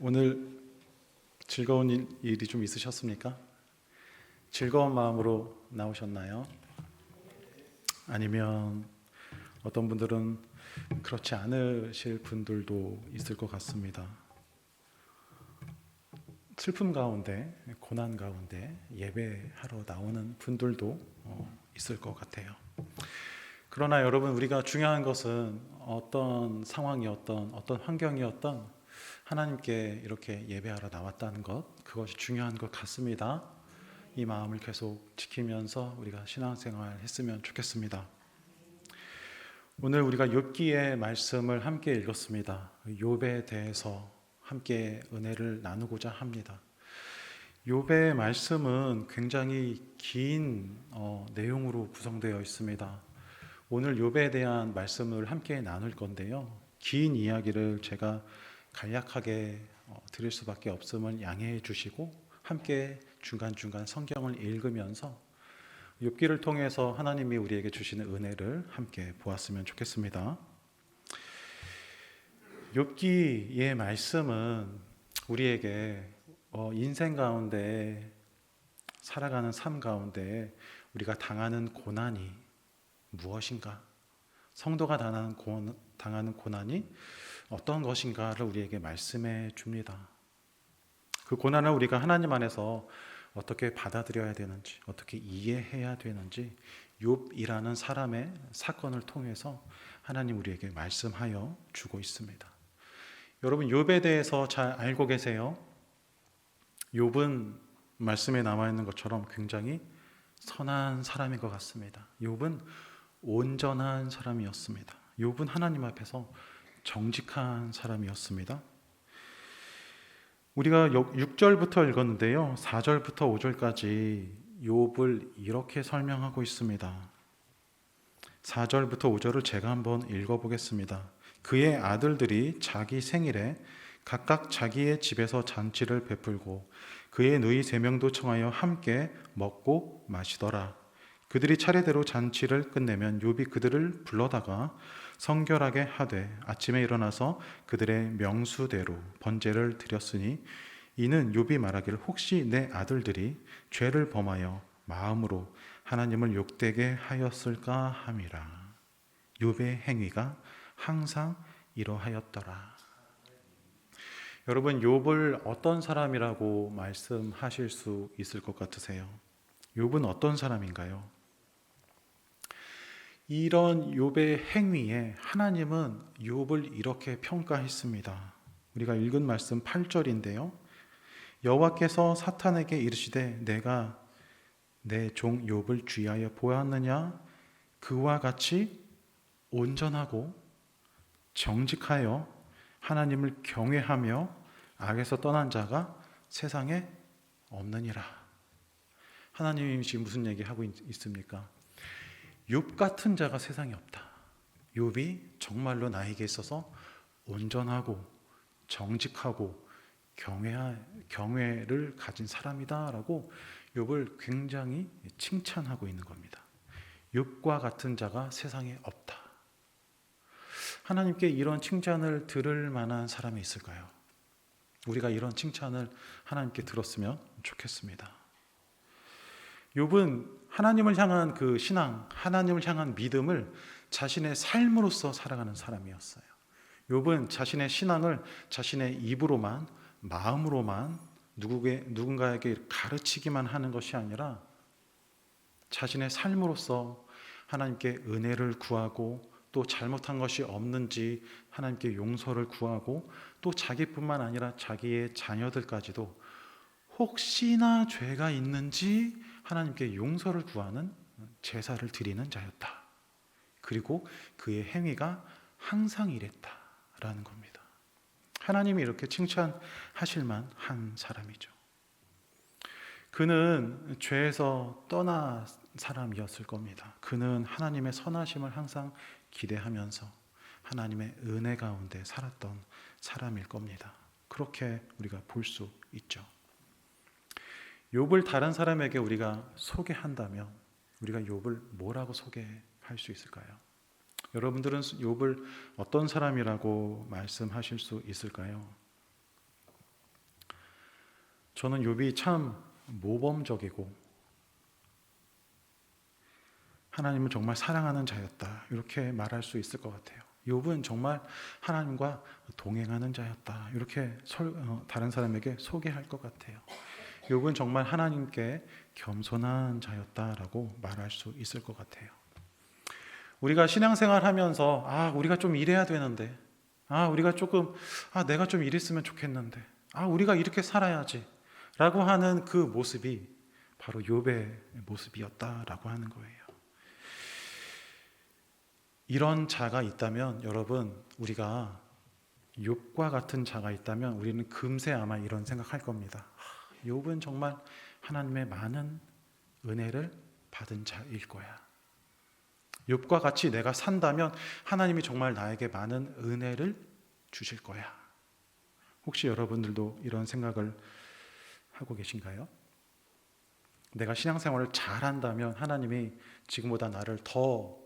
오늘 즐거운 일이 좀 있으셨습니까? 즐거운 마음으로 나오셨나요? 아니면 어떤 분들은 그렇지 않으실 분들도 있을 것 같습니다. 슬픔 가운데, 고난 가운데 예배하러 나오는 분들도 있을 것 같아요. 그러나 여러분, 우리가 중요한 것은 어떤 상황이었던, 어떤 환경이었던 하나님께 이렇게 예배하러 나왔다는 것, 그것이 중요한 것 같습니다. 이 마음을 계속 지키면서 우리가 신앙생활 했으면 좋겠습니다. 오늘 우리가 욥기의 말씀을 함께 읽었습니다. 욥에 대해서 함께 은혜를 나누고자 합니다. 욥의 말씀은 굉장히 긴 내용으로 구성되어 있습니다. 오늘 욥에 대한 말씀을 함께 나눌 건데요. 긴 이야기를 제가 간략하게 드릴 수밖에 없음을 양해해 주시고 함께 중간중간 성경을 읽으면서 욥기를 통해서 하나님이 우리에게 주시는 은혜를 함께 보았으면 좋겠습니다. 욥기의 말씀은 우리에게 인생 가운데 살아가는 삶 가운데 우리가 당하는 고난이 무엇인가? 성도가 당하는 고난이 어떤 것인가를 우리에게 말씀해 줍니다. 그 고난을 우리가 하나님 안에서 어떻게 받아들여야 되는지, 어떻게 이해해야 되는지 욥이라는 사람의 사건을 통해서 하나님 우리에게 말씀하여 주고 있습니다. 여러분, 욥에 대해서 잘 알고 계세요? 욥은 말씀에 나와 있는 것처럼 굉장히 선한 사람인 것 같습니다. 욥은 온전한 사람이었습니다. 욥은 하나님 앞에서 정직한 사람이었습니다. 우리가 6절부터 읽었는데요, 4절부터 5절까지 욥을 이렇게 설명하고 있습니다. 4절부터 5절을 제가 한번 읽어보겠습니다. 그의 아들들이 자기 생일에 각각 자기의 집에서 잔치를 베풀고 그의 누이 3명도 청하여 함께 먹고 마시더라. 그들이 차례대로 잔치를 끝내면 욥이 그들을 불러다가 성결하게 하되 아침에 일어나서 그들의 명수대로 번제를 드렸으니 이는 욥이 말하기를 혹시 내 아들들이 죄를 범하여 마음으로 하나님을 욕되게 하였을까 함이라. 욥의 행위가 항상 이러하였더라. 여러분, 욥을 어떤 사람이라고 말씀하실 수 있을 것 같으세요? 욥은 어떤 사람인가요? 이런 욥의 행위에 하나님은 욥을 이렇게 평가했습니다. 우리가 읽은 말씀 8절인데요. 여호와께서 사탄에게 이르시되 내가 내 종 욥을 주의하여 보았느냐? 그와 같이 온전하고 정직하여 하나님을 경외하며 악에서 떠난 자가 세상에 없느니라. 하나님이 지금 무슨 얘기하고 있습니까? 욥 같은 자가 세상에 없다. 욥이 정말로 나에게 있어서 온전하고 정직하고 경외를 가진 사람이다라고 욥을 굉장히 칭찬하고 있는 겁니다. 욥과 같은 자가 세상에 없다. 하나님께 이런 칭찬을 들을 만한 사람이 있을까요? 우리가 이런 칭찬을 하나님께 들었으면 좋겠습니다. 욥은 하나님을 향한 그 신앙, 하나님을 향한 믿음을 자신의 삶으로서 살아가는 사람이었어요. 욥은 자신의 신앙을 자신의 입으로만, 마음으로만 누군가에게 가르치기만 하는 것이 아니라 자신의 삶으로서 하나님께 은혜를 구하고 또 잘못한 것이 없는지 하나님께 용서를 구하고 또 자기뿐만 아니라 자기의 자녀들까지도 혹시나 죄가 있는지 하나님께 용서를 구하는 제사를 드리는 자였다. 그리고 그의 행위가 항상 이랬다라는 겁니다. 하나님이 이렇게 칭찬하실 만한 사람이죠. 그는 죄에서 떠난 사람이었을 겁니다. 그는 하나님의 선하심을 항상 기대하면서 하나님의 은혜 가운데 살았던 사람일 겁니다. 그렇게 우리가 볼 수 있죠. 욥을 다른 사람에게 우리가 소개한다면 우리가 욥을 뭐라고 소개할 수 있을까요? 여러분들은 욥을 어떤 사람이라고 말씀하실 수 있을까요? 저는 욥이 참 모범적이고 하나님을 정말 사랑하는 자였다, 이렇게 말할 수 있을 것 같아요. 욥은 정말 하나님과 동행하는 자였다, 이렇게 다른 사람에게 소개할 것 같아요. 욥은 정말 하나님께 겸손한 자였다라고 말할 수 있을 것 같아요. 우리가 신앙생활 하면서 우리가 좀 이래야 되는데, 우리가 조금 내가 좀 이랬으면 좋겠는데, 우리가 이렇게 살아야지 라고 하는 그 모습이 바로 욥의 모습이었다라고 하는 거예요. 이런 자가 있다면, 여러분, 우리가 욥과 같은 자가 있다면 우리는 금세 아마 이런 생각할 겁니다. 욥은 정말 하나님의 많은 은혜를 받은 자일 거야. 욥과 같이 내가 산다면 하나님이 정말 나에게 많은 은혜를 주실 거야. 혹시 여러분들도 이런 생각을 하고 계신가요? 내가 신앙생활을 잘한다면 하나님이 지금보다 나를 더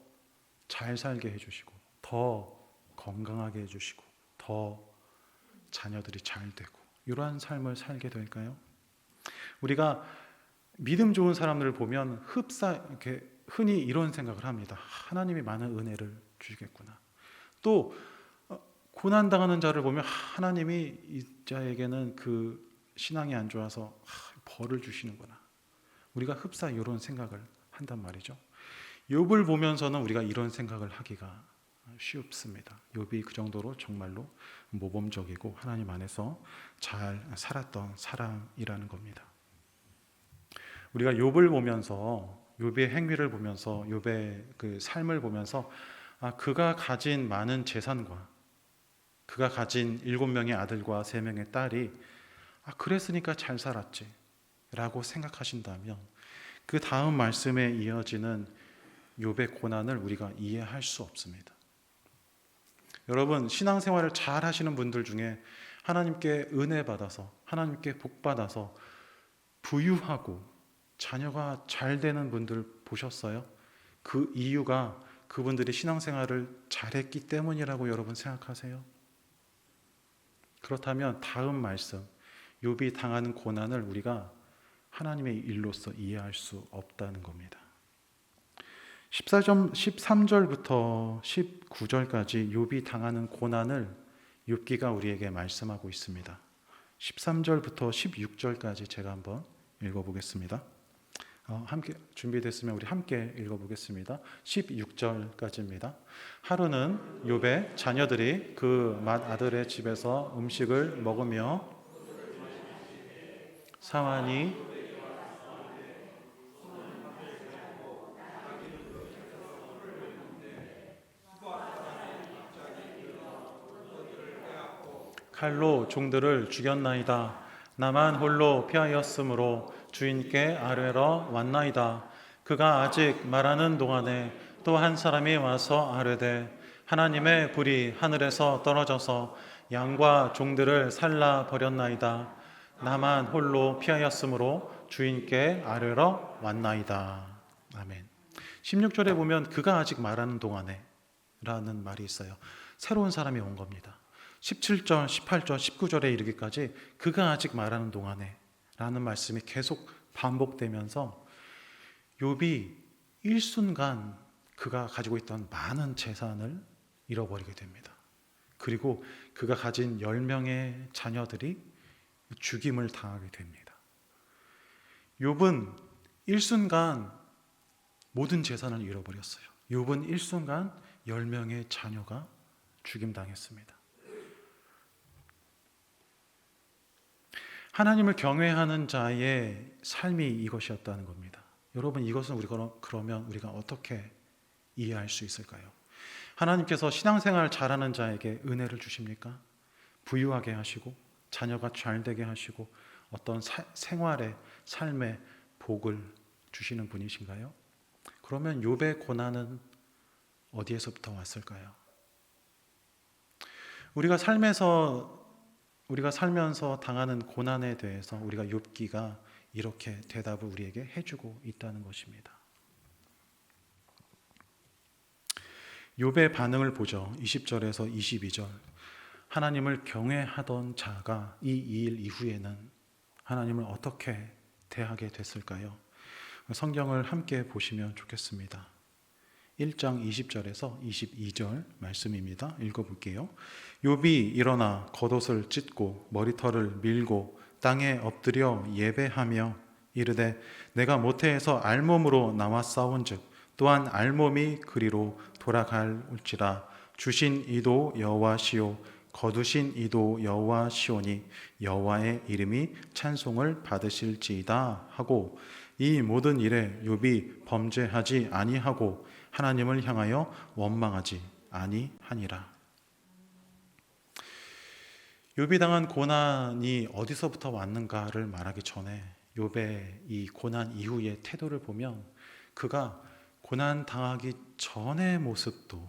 잘 살게 해주시고, 더 건강하게 해주시고, 더 자녀들이 잘 되고, 이러한 삶을 살게 될까요? 우리가 믿음 좋은 사람들을 보면 이렇게 흔히 이런 생각을 합니다. 하나님이 많은 은혜를 주시겠구나. 또 고난당하는 자를 보면 하나님이 이 자에게는 그 신앙이 안 좋아서 벌을 주시는구나. 우리가 흡사 이런 생각을 한단 말이죠. 욥을 보면서는 우리가 이런 생각을 하기가 쉽습니다. 욥이 그 정도로 정말로 모범적이고 하나님 안에서 잘 살았던 사람이라는 겁니다. 우리가 욥을 보면서, 욥의 행위를 보면서, 욥의 그 삶을 보면서 그가 가진 많은 재산과 그가 가진 7명의 아들과 3명의 딸이 그랬으니까 잘 살았지 라고 생각하신다면, 그 다음 말씀에 이어지는 욥의 고난을 우리가 이해할 수 없습니다. 여러분, 신앙생활을 잘 하시는 분들 중에 하나님께 은혜 받아서, 하나님께 복 받아서 부유하고 자녀가 잘 되는 분들 보셨어요? 그 이유가 그분들이 신앙생활을 잘했기 때문이라고 여러분 생각하세요? 그렇다면 다음 말씀, 욥이 당하는 고난을 우리가 하나님의 일로서 이해할 수 없다는 겁니다. 13절부터 19절까지 욥이 당하는 고난을 욥기가 우리에게 말씀하고 있습니다. 13절부터 16절까지 제가 한번 읽어보겠습니다. 함께 준비됐으면 우리 함께 읽어보겠습니다. 16절까지입니다. 하루는 욥의 자녀들이 그 맏아들의 집에서 음식을 먹으며 사환이 칼로 종들을 죽였나이다. 나만 홀로 피하였으므로 주인께 아뢰러 왔나이다. 그가 아직 말하는 동안에 또 한 사람이 와서 아뢰되 하나님의 불이 하늘에서 떨어져서 양과 종들을 살라 버렸나이다. 나만 홀로 피하였으므로 주인께 아뢰러 왔나이다. 아멘. 16절에 보면 그가 아직 말하는 동안에 라는 말이 있어요. 새로운 사람이 온 겁니다. 17절, 18절, 19절에 이르기까지 그가 아직 말하는 동안에 라는 말씀이 계속 반복되면서 욥이 일순간 그가 가지고 있던 많은 재산을 잃어버리게 됩니다. 그리고 그가 가진 10명의 자녀들이 죽임을 당하게 됩니다. 욥은 일순간 모든 재산을 잃어버렸어요. 욥은 일순간 10명의 자녀가 죽임당했습니다. 하나님을 경외하는 자의 삶이 이것이었다는 겁니다. 여러분, 이것은 그러면 우리가 어떻게 이해할 수 있을까요? 하나님께서 신앙생활 잘하는 자에게 은혜를 주십니까? 부유하게 하시고 자녀가 잘 되게 하시고 어떤 생활의 삶의 복을 주시는 분이신가요? 그러면 욥의 고난은 어디에서부터 왔을까요? 우리가 살면서 당하는 고난에 대해서 우리가 욥기가 이렇게 대답을 우리에게 해주고 있다는 것입니다. 욥의 반응을 보죠. 20절에서 22절. 하나님을 경외하던 자가 이 일 이후에는 하나님을 어떻게 대하게 됐을까요? 성경을 함께 보시면 좋겠습니다. 1장 20절에서 22절 말씀입니다. 읽어볼게요. 욥이 일어나 겉옷을 찢고 머리털을 밀고 땅에 엎드려 예배하며 이르되 내가 모태에서 알몸으로 나와 싸운즉 또한 알몸이 그리로 돌아갈지라. 주신 이도 여호와시오 거두신 이도 여호와시오니 여호와의 이름이 찬송을 받으실지이다 하고 이 모든 일에 욥이 범죄하지 아니하고 하나님을 향하여 원망하지 아니하니라. 욥이 당한 고난이 어디서부터 왔는가를 말하기 전에 욥의 이 고난 이후의 태도를 보면 그가 고난 당하기 전의 모습도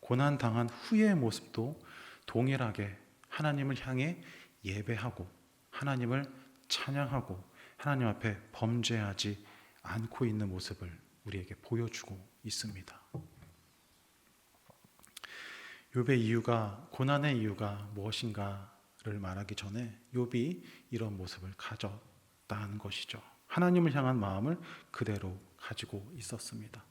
고난 당한 후의 모습도 동일하게 하나님을 향해 예배하고 하나님을 찬양하고 하나님 앞에 범죄하지 않고 있는 모습을 우리에게 보여주고 있습니다. 욥의 이유가 고난의 이유가 무엇인가를 말하기 전에 욥이 이런 모습을 가졌다는 것이죠. 하나님을 향한 마음을 그대로 가지고 있었습니다.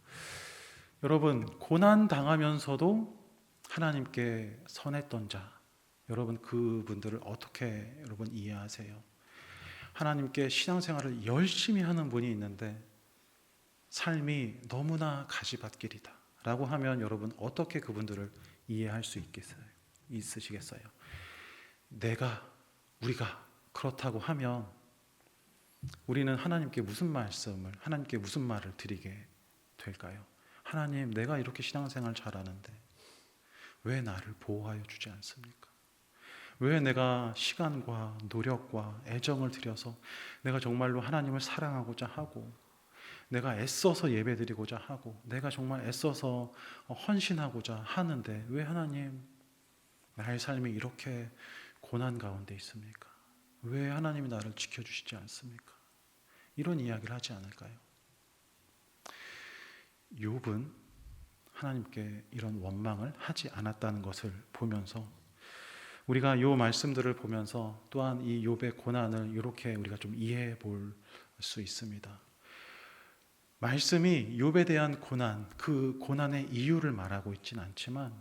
여러분, 고난 당하면서도 하나님께 선했던 자, 여러분 그분들을 어떻게 여러분 이해하세요? 하나님께 신앙생활을 열심히 하는 분이 있는데 삶이 너무나 가시밭길이다 라고 하면 여러분 어떻게 그분들을 이해할 수 있으시겠어요? 우리가 그렇다고 하면 우리는 하나님께 무슨 말을 드리게 될까요? 하나님, 내가 이렇게 신앙생활 잘하는데 왜 나를 보호하여 주지 않습니까? 왜 내가 시간과 노력과 애정을 들여서 내가 정말로 하나님을 사랑하고자 하고 내가 애써서 예배드리고자 하고 내가 정말 애써서 헌신하고자 하는데 왜 하나님 나의 삶이 이렇게 고난 가운데 있습니까? 왜 하나님이 나를 지켜주시지 않습니까? 이런 이야기를 하지 않을까요? 욥은 하나님께 이런 원망을 하지 않았다는 것을 보면서 우리가 이 말씀들을 보면서 또한 이 욥의 고난을 이렇게 우리가 좀 이해해 볼 수 있습니다. 말씀이 욥에 대한 고난, 그 고난의 이유를 말하고 있지는 않지만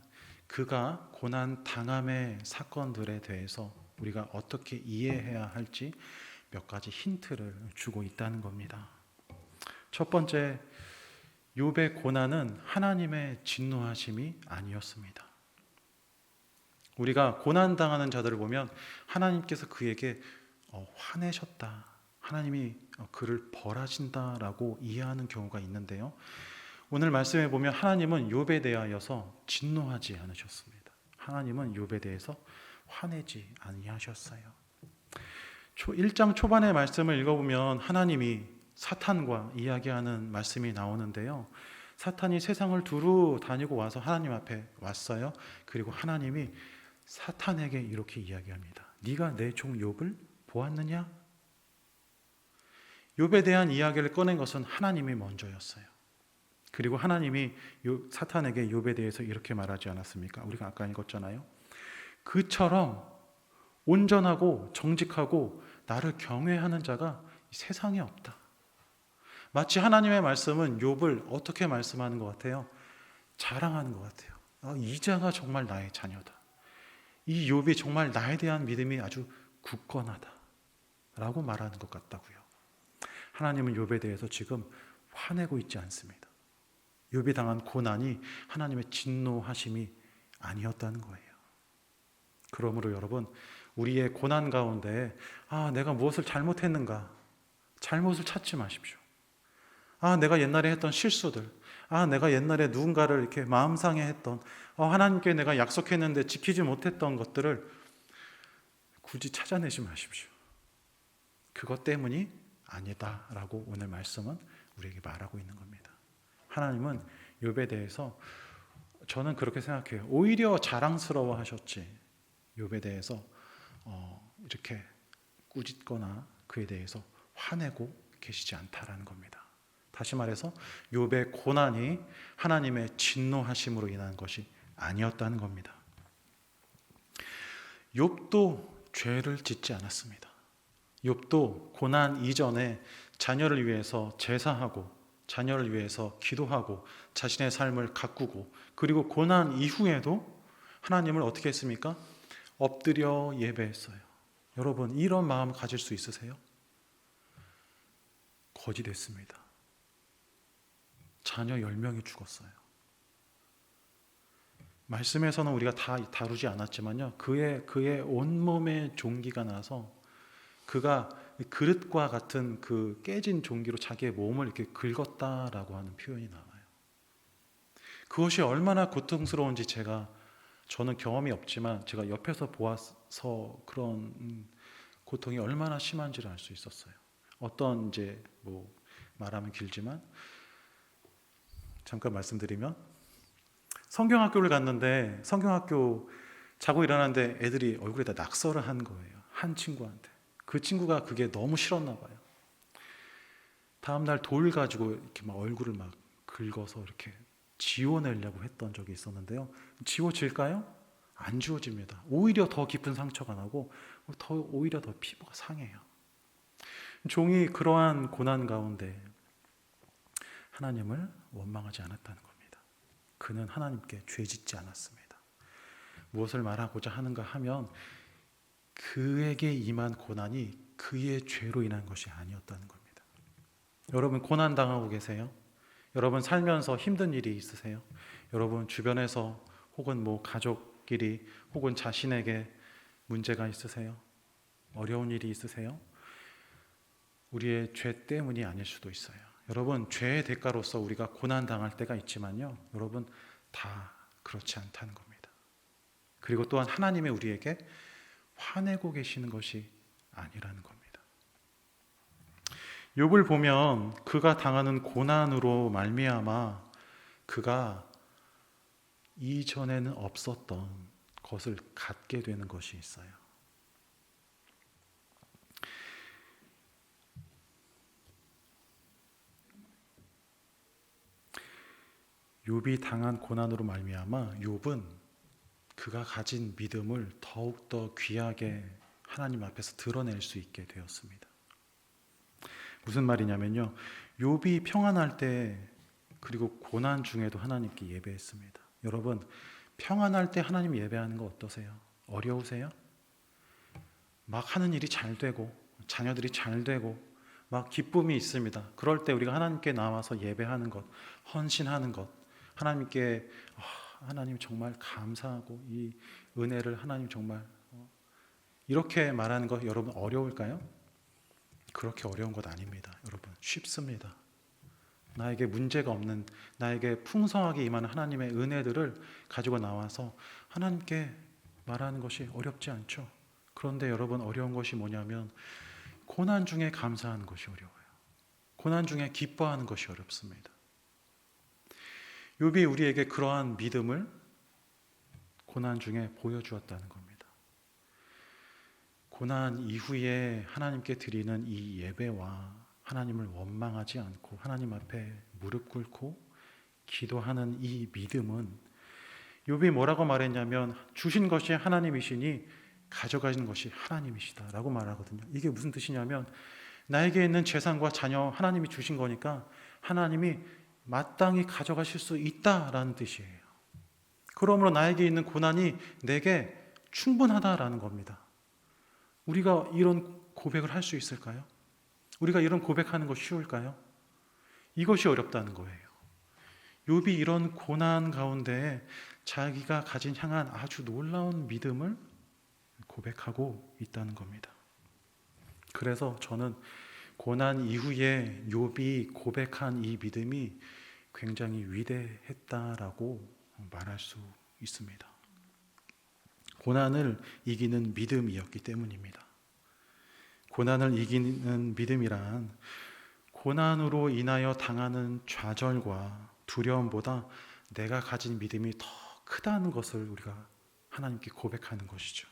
그가 고난 당함의 사건들에 대해서 우리가 어떻게 이해해야 할지 몇 가지 힌트를 주고 있다는 겁니다. 첫 번째, 욥의 고난은 하나님의 진노하심이 아니었습니다. 우리가 고난당하는 자들을 보면 하나님께서 그에게 화내셨다, 하나님이 그를 벌하신다라고 이해하는 경우가 있는데요, 오늘 말씀에 보면 하나님은 욥에 대하여서 진노하지 않으셨습니다. 하나님은 욥에 대해서 화내지 아니하셨어요. 1장 초반의 말씀을 읽어보면 하나님이 사탄과 이야기하는 말씀이 나오는데요, 사탄이 세상을 두루 다니고 와서 하나님 앞에 왔어요. 그리고 하나님이 사탄에게 이렇게 이야기합니다. 네가 내 종 욥을 보았느냐? 욥에 대한 이야기를 꺼낸 것은 하나님이 먼저였어요. 그리고 하나님이 사탄에게 욥에 대해서 이렇게 말하지 않았습니까? 우리가 아까 읽었잖아요. 그처럼 온전하고 정직하고 나를 경외하는 자가 세상에 없다. 마치 하나님의 말씀은 욥을 어떻게 말씀하는 것 같아요? 자랑하는 것 같아요. 이 자가 정말 나의 자녀다. 이 욥이 정말 나에 대한 믿음이 아주 굳건하다 라고 말하는 것 같다고요. 하나님은 욥에 대해서 지금 화내고 있지 않습니다. 욥이 당한 고난이 하나님의 진노하심이 아니었다는 거예요. 그러므로 여러분, 우리의 고난 가운데 내가 무엇을 잘못했는가, 잘못을 찾지 마십시오. 내가 옛날에 했던 실수들, 내가 옛날에 누군가를 이렇게 마음 상해했던, 하나님께 내가 약속했는데 지키지 못했던 것들을 굳이 찾아내지 마십시오. 그것 때문이 아니다라고 오늘 말씀은 우리에게 말하고 있는 겁니다. 하나님은 욥에 대해서, 저는 그렇게 생각해요, 오히려 자랑스러워 하셨지 욥에 대해서 이렇게 꾸짖거나 그에 대해서 화내고 계시지 않다라는 겁니다. 다시 말해서 욥의 고난이 하나님의 진노하심으로 인한 것이 아니었다는 겁니다. 욥도 죄를 짓지 않았습니다. 욥도 고난 이전에 자녀를 위해서 제사하고 자녀를 위해서 기도하고 자신의 삶을 가꾸고 그리고 고난 이후에도 하나님을 어떻게 했습니까? 엎드려 예배했어요. 여러분 이런 마음 가질 수 있으세요? 거짓됐습니다. 자녀 10명이 죽었어요. 말씀에서는 우리가 다 다루지 않았지만요. 그의 온몸에 종기가 나서 그가 그릇과 같은 그 깨진 종기로 자기의 몸을 이렇게 긁었다라고 하는 표현이 나와요. 그것이 얼마나 고통스러운지 저는 경험이 없지만 제가 옆에서 보아서 그런 고통이 얼마나 심한지를 알 수 있었어요. 어떤 말하면 길지만 잠깐 말씀드리면 성경학교를 갔는데 성경학교 자고 일어났는데 애들이 얼굴에다 낙서를 한 거예요. 한 친구한테. 그 친구가 그게 너무 싫었나 봐요. 다음날 돌 가지고 이렇게 막 얼굴을 막 긁어서 이렇게 지워내려고 했던 적이 있었는데요. 지워질까요? 안 지워집니다. 오히려 더 깊은 상처가 나고 오히려 더 피부가 상해요. 종이 그러한 고난 가운데 하나님을 원망하지 않았다는 겁니다. 그는 하나님께 죄짓지 않았습니다. 무엇을 말하고자 하는가 하면 그에게 임한 고난이 그의 죄로 인한 것이 아니었다는 겁니다. 여러분 고난 당하고 계세요? 여러분 살면서 힘든 일이 있으세요? 여러분 주변에서 혹은 가족끼리 혹은 자신에게 문제가 있으세요? 어려운 일이 있으세요? 우리의 죄 때문이 아닐 수도 있어요. 여러분 죄의 대가로서 우리가 고난 당할 때가 있지만요. 여러분 다 그렇지 않다는 겁니다. 그리고 또한 하나님의 우리에게 화내고 계시는 것이 아니라는 겁니다. 욥을 보면 그가 당하는 고난으로 말미암아 그가 이전에는 없었던 것을 갖게 되는 것이 있어요. 욥이 당한 고난으로 말미암아 욥은 그가 가진 믿음을 더욱더 귀하게 하나님 앞에서 드러낼 수 있게 되었습니다. 무슨 말이냐면요. 욥이 평안할 때 그리고 고난 중에도 하나님께 예배했습니다. 여러분 평안할 때 하나님 예배하는 거 어떠세요? 어려우세요? 막 하는 일이 잘 되고 자녀들이 잘 되고 막 기쁨이 있습니다. 그럴 때 우리가 하나님께 나와서 예배하는 것, 헌신하는 것, 하나님께 하나님 정말 감사하고 이 은혜를 하나님 정말 이렇게 말하는 거 여러분 어려울까요? 그렇게 어려운 것 아닙니다. 여러분 쉽습니다. 나에게 문제가 없는 나에게 풍성하게 임하는 하나님의 은혜들을 가지고 나와서 하나님께 말하는 것이 어렵지 않죠. 그런데 여러분 어려운 것이 뭐냐면 고난 중에 감사하는 것이 어려워요. 고난 중에 기뻐하는 것이 어렵습니다. 욥이 우리에게 그러한 믿음을 고난 중에 보여주었다는 겁니다. 고난 이후에 하나님께 드리는 이 예배와 하나님을 원망하지 않고 하나님 앞에 무릎 꿇고 기도하는 이 믿음은 욥이 뭐라고 말했냐면 주신 것이 하나님이시니 가져가시는 것이 하나님이시다라고 말하거든요. 이게 무슨 뜻이냐면 나에게 있는 재산과 자녀 하나님이 주신 거니까 하나님이 마땅히 가져가실 수 있다라는 뜻이에요. 그러므로 나에게 있는 고난이 내게 충분하다라는 겁니다. 우리가 이런 고백을 할 수 있을까요? 우리가 이런 고백하는 거 쉬울까요? 이것이 어렵다는 거예요. 욥이 이런 고난 가운데 자기가 가진 향한 아주 놀라운 믿음을 고백하고 있다는 겁니다. 그래서 저는 고난 이후에 욥이 고백한 이 믿음이 굉장히 위대했다라고 말할 수 있습니다. 고난을 이기는 믿음이었기 때문입니다. 고난을 이기는 믿음이란 고난으로 인하여 당하는 좌절과 두려움보다 내가 가진 믿음이 더 크다는 것을 우리가 하나님께 고백하는 것이죠.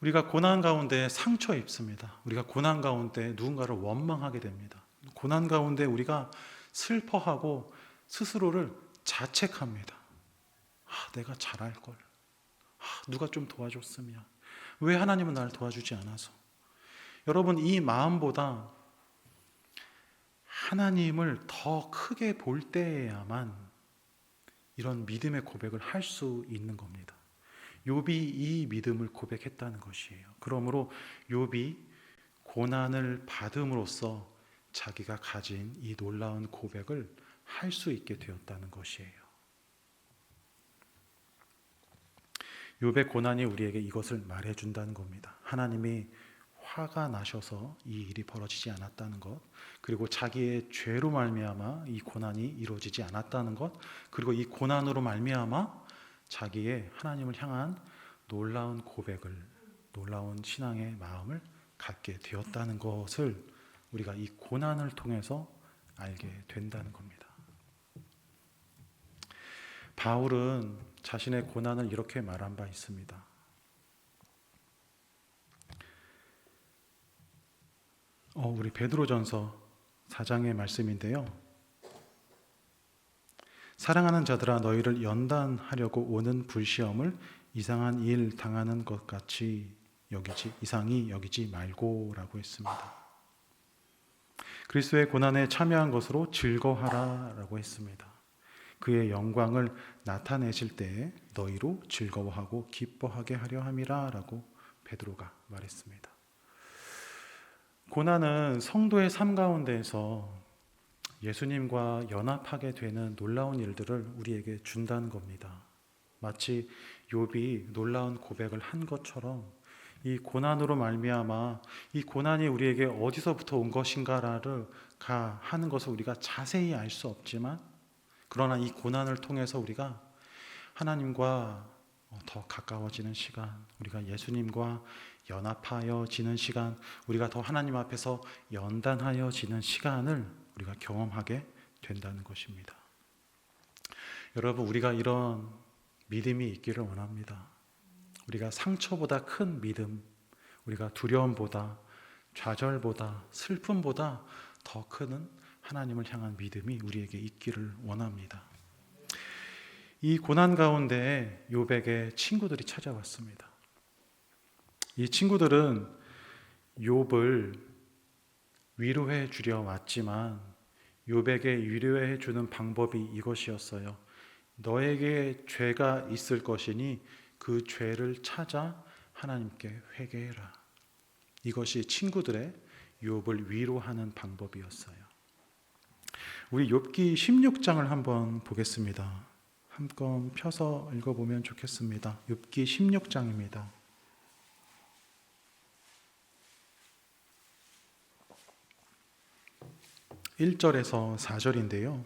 우리가 고난 가운데 상처 입습니다. 우리가 고난 가운데 누군가를 원망하게 됩니다. 고난 가운데 우리가 슬퍼하고 스스로를 자책합니다. 내가 잘할 걸. 누가 좀 도와줬으면. 왜 하나님은 나를 도와주지 않아서. 여러분, 이 마음보다 하나님을 더 크게 볼 때에야만 이런 믿음의 고백을 할 수 있는 겁니다. 욥이 이 믿음을 고백했다는 것이에요. 그러므로 욥이 고난을 받음으로써 자기가 가진 이 놀라운 고백을 할 수 있게 되었다는 것이에요. 욥의 고난이 우리에게 이것을 말해준다는 겁니다. 하나님이 화가 나셔서 이 일이 벌어지지 않았다는 것, 그리고 자기의 죄로 말미암아 이 고난이 이루어지지 않았다는 것, 그리고 이 고난으로 말미암아 자기의 하나님을 향한 놀라운 고백을, 놀라운 신앙의 마음을 갖게 되었다는 것을 우리가 이 고난을 통해서 알게 된다는 겁니다. 바울은 자신의 고난을 이렇게 말한 바 있습니다. 우리 베드로전서 4장의 말씀인데요. 사랑하는 자들아, 너희를 연단하려고 오는 불시험을 이상한 일 당하는 것 같이 이상히 여기지 말고라고 했습니다. 그리스도의 고난에 참여한 것으로 즐거워하라라고 했습니다. 그의 영광을 나타내실 때에 너희로 즐거워하고 기뻐하게 하려 함이라라고 베드로가 말했습니다. 고난은 성도의 삶 가운데에서 예수님과 연합하게 되는 놀라운 일들을 우리에게 준다는 겁니다. 마치 욥이 놀라운 고백을 한 것처럼 이 고난으로 말미암아 이 고난이 우리에게 어디서부터 온 것인가를 하는 것을 우리가 자세히 알 수 없지만, 그러나 이 고난을 통해서 우리가 하나님과 더 가까워지는 시간, 우리가 예수님과 연합하여지는 시간, 우리가 더 하나님 앞에서 연단하여지는 시간을 우리가 경험하게 된다는 것입니다. 여러분, 우리가 이런 믿음이 있기를 원합니다. 우리가 상처보다 큰 믿음, 우리가 두려움보다, 좌절보다, 슬픔보다 더 큰 하나님을 향한 믿음이 우리에게 있기를 원합니다. 이 고난 가운데 욥에게 친구들이 찾아왔습니다. 이 친구들은 욥을 위로해 주려 왔지만 욥에게 위로해 주는 방법이 이것이었어요. 너에게 죄가 있을 것이니 그 죄를 찾아 하나님께 회개해라. 이것이 친구들의 욥을 위로하는 방법이었어요. 우리 욥기 16장을 한번 보겠습니다. 한번 펴서 읽어보면 좋겠습니다. 욥기 16장입니다. 1절에서 4절인데요.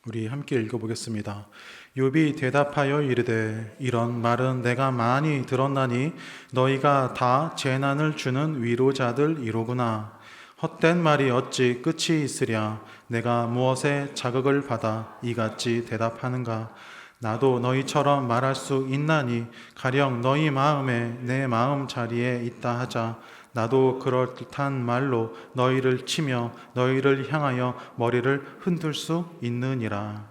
우리 함께 읽어보겠습니다. 욥이 대답하여 이르되 이런 말은 내가 많이 들었나니 너희가 다 재난을 주는 위로자들이로구나. 헛된 말이 어찌 끝이 있으랴. 내가 무엇에 자극을 받아 이같이 대답하는가. 나도 너희처럼 말할 수 있나니 가령 너희 마음에 내 마음 자리에 있다 하자. 나도 그럴듯한 말로 너희를 치며 너희를 향하여 머리를 흔들 수 있느니라.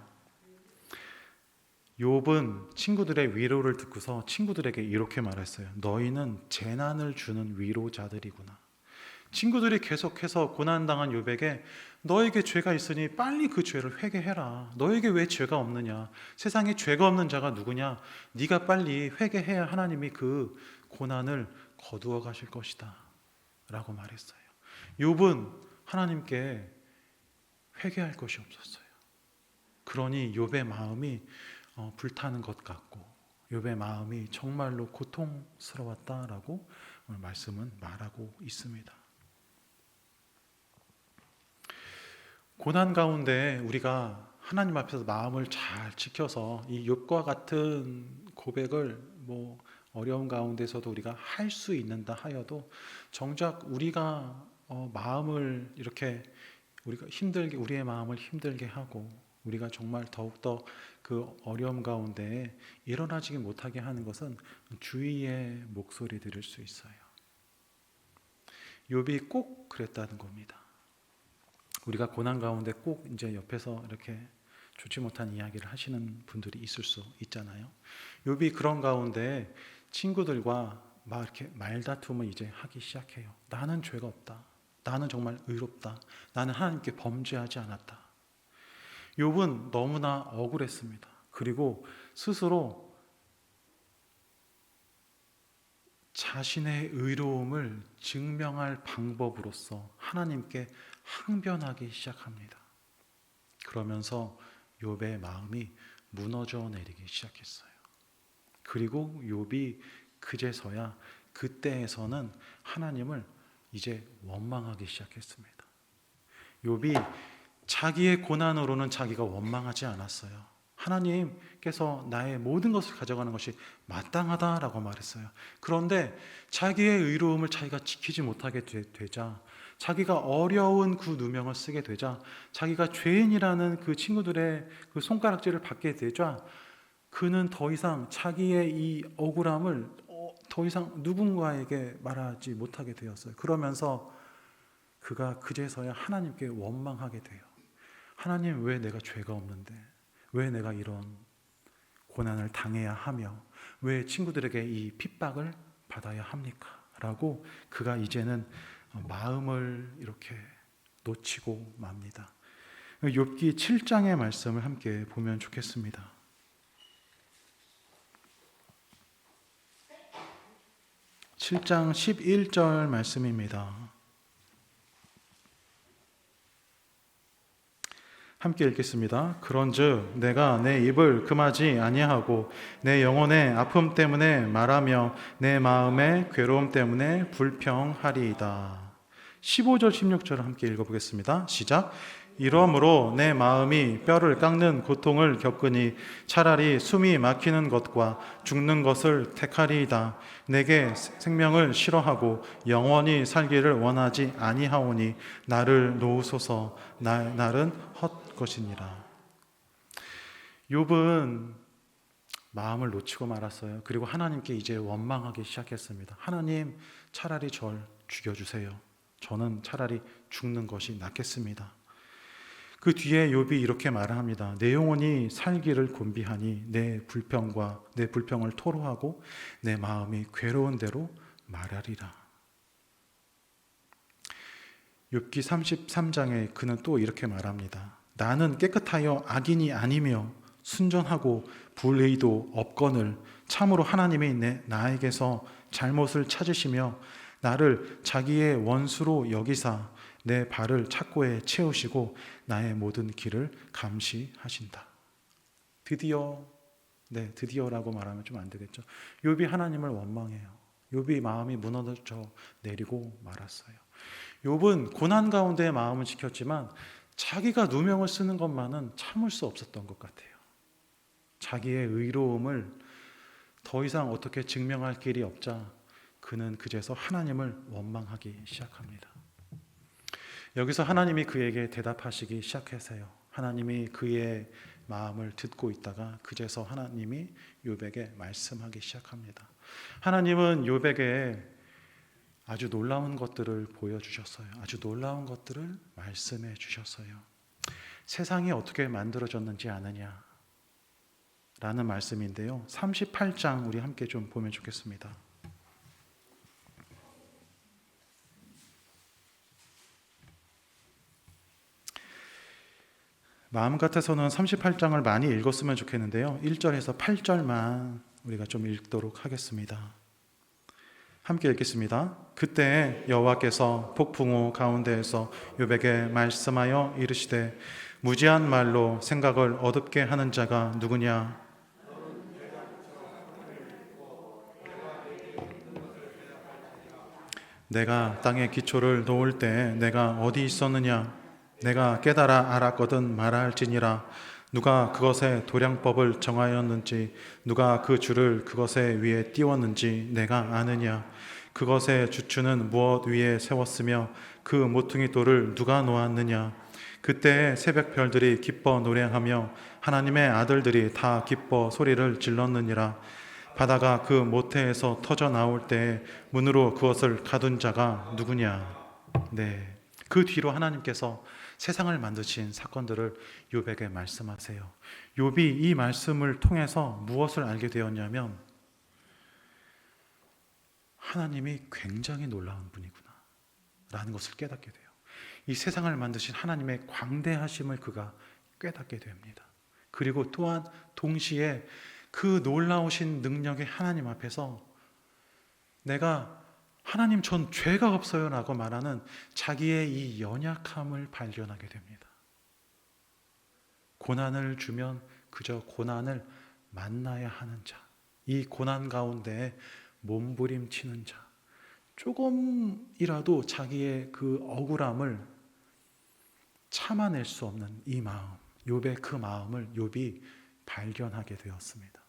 욥은 친구들의 위로를 듣고서 친구들에게 이렇게 말했어요. 너희는 재난을 주는 위로자들이구나. 친구들이 계속해서 고난당한 욥에게 너에게 죄가 있으니 빨리 그 죄를 회개해라. 너에게 왜 죄가 없느냐? 세상에 죄가 없는 자가 누구냐? 네가 빨리 회개해야 하나님이 그 고난을 거두어 가실 것이다 라고 말했어요. 욥은 하나님께 회개할 것이 없었어요. 그러니 욥의 마음이 불타는 것 같고 욥의 마음이 정말로 고통스러웠다라고 오늘 말씀은 말하고 있습니다. 고난 가운데 우리가 하나님 앞에서 마음을 잘 지켜서 이 욥과 같은 고백을 어려운 가운데서도 우리가 할 수 있는다 하여도 정작 우리가 마음을 이렇게 우리의 마음을 힘들게 하고 우리가 정말 더욱더 그 어려움 가운데 일어나지 못하게 하는 것은 주위의 목소리들일 수 있어요. 욥이 꼭 그랬다는 겁니다. 우리가 고난 가운데 꼭 이제 옆에서 이렇게 좋지 못한 이야기를 하시는 분들이 있을 수 있잖아요. 욥이 그런 가운데 친구들과 막 이렇게 말다툼을 이제 하기 시작해요. 나는 죄가 없다. 나는 정말 의롭다. 나는 하나님께 범죄하지 않았다. 욥은 너무나 억울했습니다. 그리고 스스로 자신의 의로움을 증명할 방법으로서 하나님께 항변하기 시작합니다. 그러면서 욥의 마음이 무너져 내리기 시작했어요. 그리고 욥이 그제서야 그때에서는 하나님을 이제 원망하기 시작했습니다. 욥이 자기의 고난으로는 자기가 원망하지 않았어요. 하나님께서 나의 모든 것을 가져가는 것이 마땅하다라고 말했어요. 그런데 자기의 의로움을 자기가 지키지 못하게 되자, 자기가 어려운 그 누명을 쓰게 되자, 자기가 죄인이라는 그 친구들의 그 손가락질을 받게 되자, 그는 더 이상 자기의 이 억울함을 더 이상 누군가에게 말하지 못하게 되었어요. 그러면서 그가 그제서야 하나님께 원망하게 돼요. 하나님, 왜 내가 죄가 없는데, 왜 내가 이런 고난을 당해야 하며, 왜 친구들에게 이 핍박을 받아야 합니까? 라고 그가 이제는 마음을 이렇게 놓치고 맙니다. 욥기 7장의 말씀을 함께 보면 좋겠습니다. 7장 11절 말씀입니다. 함께 읽겠습니다. 그런즉 내가 내 입을 금하지 아니하고 내 영혼의 아픔 때문에 말하며 내 마음의 괴로움 때문에 불평하리이다. 15절 16절을 함께 읽어보겠습니다. 시작. 이러므로 내 마음이 뼈를 깎는 고통을 겪으니 차라리 숨이 막히는 것과 죽는 것을 택하리이다. 내게 생명을 싫어하고 영원히 살기를 원하지 아니하오니 나를 놓으소서. 날은 헛것이니라. 욥은 마음을 놓치고 말았어요. 그리고 하나님께 이제 원망하기 시작했습니다. 하나님, 차라리 절 죽여주세요. 저는 차라리 죽는 것이 낫겠습니다. 그 뒤에 욥이 이렇게 말을 합니다. 내 영혼이 살기를 곤비하니 내 불평을 토로하고 내 마음이 괴로운 대로 말하리라. 욥기 33장에 그는 또 이렇게 말합니다. 나는 깨끗하여 악인이 아니며 순전하고 불의도 없거늘 참으로 하나님이 나에게서 잘못을 찾으시며 나를 자기의 원수로 여기사 내 발을 착고에 채우시고 나의 모든 길을 감시하신다. 드디어라고 말하면 좀 안 되겠죠. 욥이 하나님을 원망해요. 욥이 마음이 무너져 내리고 말았어요. 욥은 고난 가운데 마음을 지켰지만 자기가 누명을 쓰는 것만은 참을 수 없었던 것 같아요. 자기의 의로움을 더 이상 어떻게 증명할 길이 없자 그는 그제서 하나님을 원망하기 시작합니다. 여기서 하나님이 그에게 대답하시기 시작하세요. 하나님이 그의 마음을 듣고 있다가 그제서 하나님이 욥에게 말씀하기 시작합니다. 하나님은 욥에게 아주 놀라운 것들을 보여주셨어요. 아주 놀라운 것들을 말씀해 주셨어요. 세상이 어떻게 만들어졌는지 아느냐? 라는 말씀인데요. 38장 우리 함께 좀 보면 좋겠습니다. 마음 같아서는 38장을 많이 읽었으면 좋겠는데요. 1절에서 8절만 우리가 좀 읽도록 하겠습니다. 함께 읽겠습니다. 그때 여호와께서 폭풍우 가운데에서 욥에게 말씀하여 이르시되 무지한 말로 생각을 어둡게 하는 자가 누구냐? 내가 땅에 기초를 놓을 때 내가 어디 있었느냐? 내가 깨달아 알았거든 말할지니라. 누가 그것의 도량법을 정하였는지 누가 그 줄을 그것의 위에 띄웠는지 내가 아느냐. 그것의 주추는 무엇 위에 세웠으며 그 모퉁이 돌을 누가 놓았느냐. 그때 새벽 별들이 기뻐 노래하며 하나님의 아들들이 다 기뻐 소리를 질렀느니라. 바다가 그 모태에서 터져 나올 때 문으로 그것을 가둔 자가 누구냐. 네. 그 뒤로 하나님께서 세상을 만드신 사건들을 욥에게 말씀하세요. 욥이 이 말씀을 통해서 무엇을 알게 되었냐면 하나님이 굉장히 놀라운 분이구나 라는 것을 깨닫게 돼요. 이 세상을 만드신 하나님의 광대하심을 그가 깨닫게 됩니다. 그리고 또한 동시에 그 놀라우신 능력의 하나님 앞에서 내가 하나님 전 죄가 없어요 라고 말하는 자기의 이 연약함을 발견하게 됩니다. 고난을 주면 그저 고난을 만나야 하는 자, 이 고난 가운데 몸부림치는 자, 조금이라도 자기의 그 억울함을 참아낼 수 없는 이 마음, 욥의 그 마음을 욥이 발견하게 되었습니다.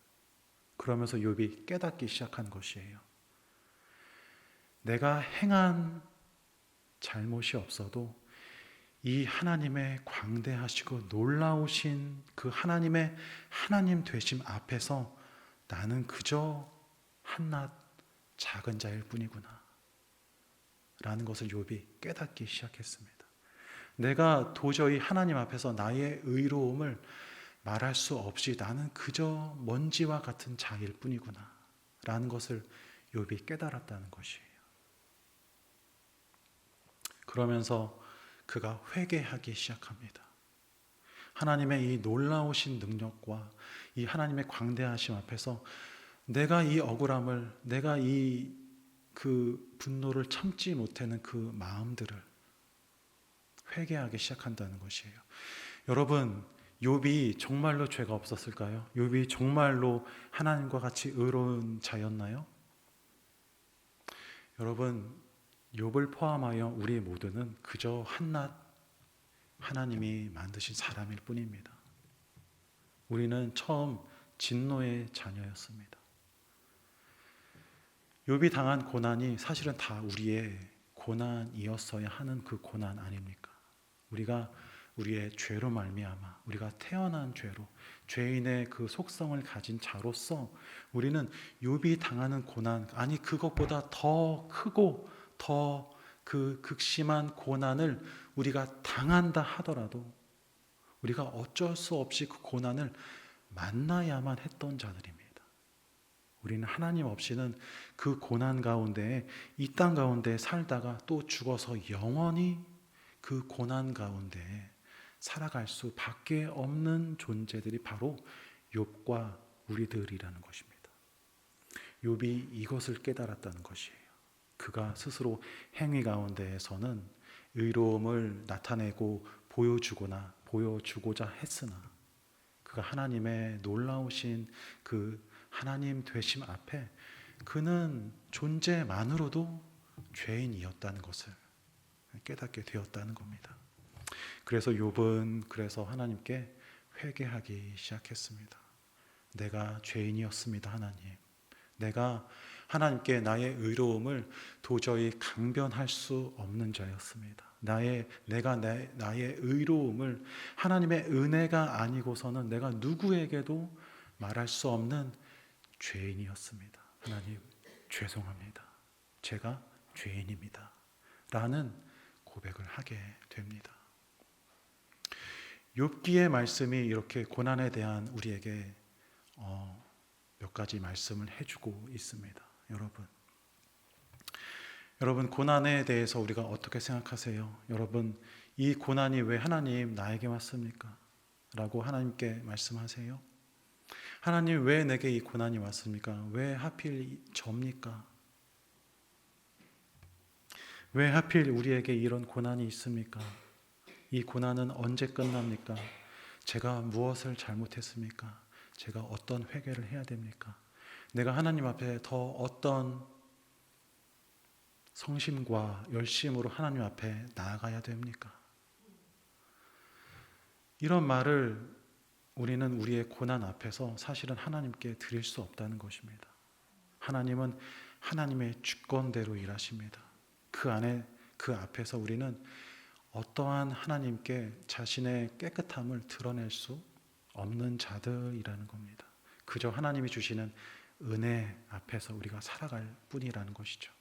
그러면서 욥이 깨닫기 시작한 것이에요. 내가 행한 잘못이 없어도 이 하나님의 광대하시고 놀라우신 그 하나님의 하나님 되심 앞에서 나는 그저 한낱 작은 자일 뿐이구나 라는 것을 욥이 깨닫기 시작했습니다. 내가 도저히 하나님 앞에서 나의 의로움을 말할 수 없이 나는 그저 먼지와 같은 자일 뿐이구나 라는 것을 욥이 깨달았다는 것이에요. 그러면서 그가 회개하기 시작합니다. 하나님의 이 놀라우신 능력과 이 하나님의 광대하심 앞에서 내가 이 억울함을, 내가 이 그 분노를 참지 못하는 그 마음들을 회개하기 시작한다는 것이에요. 여러분, 욥이 정말로 죄가 없었을까요? 욥이 정말로 하나님과 같이 의로운 자였나요? 여러분, 욥을 포함하여 우리 모두는 그저 한낱 하나님이 만드신 사람일 뿐입니다. 우리는 처음 진노의 자녀였습니다. 욥이 당한 고난이 사실은 다 우리의 고난이었어야 하는 그 고난 아닙니까? 우리가 우리의 죄로 말미암아 우리가 태어난 죄로 죄인의 그 속성을 가진 자로서 우리는 욥이 당하는 고난, 아니 그것보다 더 크고 더 그 극심한 고난을 우리가 당한다 하더라도 우리가 어쩔 수 없이 그 고난을 만나야만 했던 자들입니다. 우리는 하나님 없이는 그 고난 가운데 이 땅 가운데 살다가 또 죽어서 영원히 그 고난 가운데 살아갈 수밖에 없는 존재들이 바로 욥과 우리들이라는 것입니다. 욥이 이것을 깨달았다는 것이에요. 그가 스스로 행위 가운데에서는 의로움을 나타내고 보여주고자 했으나 그가 하나님의 놀라우신 그 하나님 되심 앞에 그는 존재만으로도 죄인이었다는 것을 깨닫게 되었다는 겁니다. 그래서 욥은 하나님께 회개하기 시작했습니다. 내가 죄인이었습니다, 하나님. 내가 하나님께 나의 의로움을 도저히 강변할 수 없는 자였습니다. 나의 의로움을 하나님의 은혜가 아니고서는 내가 누구에게도 말할 수 없는 죄인이었습니다. 하나님, 죄송합니다. 제가 죄인입니다. 라는 고백을 하게 됩니다. 욥기의 말씀이 이렇게 고난에 대한 우리에게 몇 가지 말씀을 해주고 있습니다. 여러분 고난에 대해서 우리가 어떻게 생각하세요? 여러분, 이 고난이 왜 하나님 나에게 왔습니까? 라고 하나님께 말씀하세요. 하나님, 왜 내게 이 고난이 왔습니까? 왜 하필 접니까? 왜 하필 우리에게 이런 고난이 있습니까? 이 고난은 언제 끝납니까? 제가 무엇을 잘못했습니까? 제가 어떤 회개를 해야 됩니까? 내가 하나님 앞에 더 어떤 성심과 열심으로 하나님 앞에 나아가야 됩니까? 이런 말을 우리는 우리의 고난 앞에서 사실은 하나님께 드릴 수 없다는 것입니다. 하나님은 하나님의 주권대로 일하십니다. 그 앞에서 우리는 어떠한 하나님께 자신의 깨끗함을 드러낼 수 없는 자들이라는 겁니다. 그저 하나님이 주시는 은혜 앞에서 우리가 살아갈 뿐이라는 것이죠.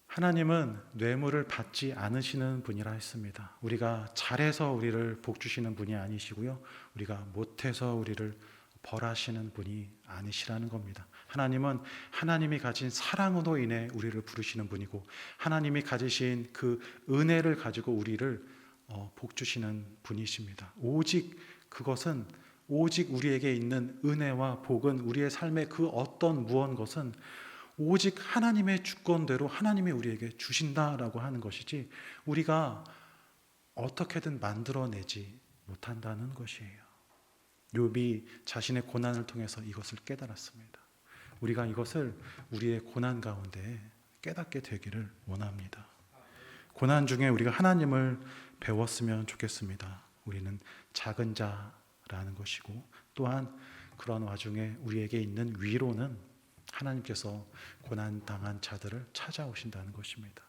하나님은 뇌물을 받지 않으시는 분이라 했습니다. 우리가 잘해서 우리를 복 주시는 분이 아니시고요. 우리가 못해서 우리를 벌하시는 분이 아니시라는 겁니다. 하나님은 하나님이 가진 사랑으로 인해 우리를 부르시는 분이고 하나님이 가지신 그 은혜를 가지고 우리를 복 주시는 분이십니다. 그것은 오직 우리에게 있는 은혜와 복은 우리의 삶의 그 어떤 무언 것은 오직 하나님의 주권대로 하나님이 우리에게 주신다라고 하는 것이지 우리가 어떻게든 만들어내지 못한다는 것이에요. 욥이 자신의 고난을 통해서 이것을 깨달았습니다. 우리가 이것을 우리의 고난 가운데 깨닫게 되기를 원합니다. 고난 중에 우리가 하나님을 배웠으면 좋겠습니다. 우리는 작은 자라는 것이고 또한 그런 와중에 우리에게 있는 위로는 하나님께서 고난 당한 자들을 찾아오신다는 것입니다.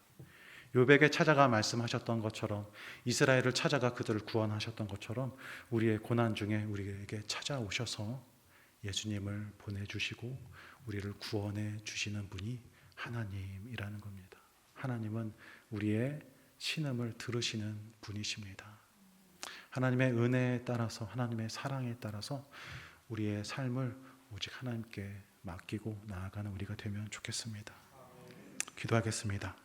욥에게 찾아가 말씀하셨던 것처럼 이스라엘을 찾아가 그들을 구원하셨던 것처럼 우리의 고난 중에 우리에게 찾아오셔서 예수님을 보내주시고 우리를 구원해 주시는 분이 하나님이라는 겁니다. 하나님은 우리의 신음을 들으시는 분이십니다. 하나님의 은혜에 따라서 하나님의 사랑에 따라서 우리의 삶을 오직 하나님께 맡기고 나아가는 우리가 되면 좋겠습니다. 기도하겠습니다.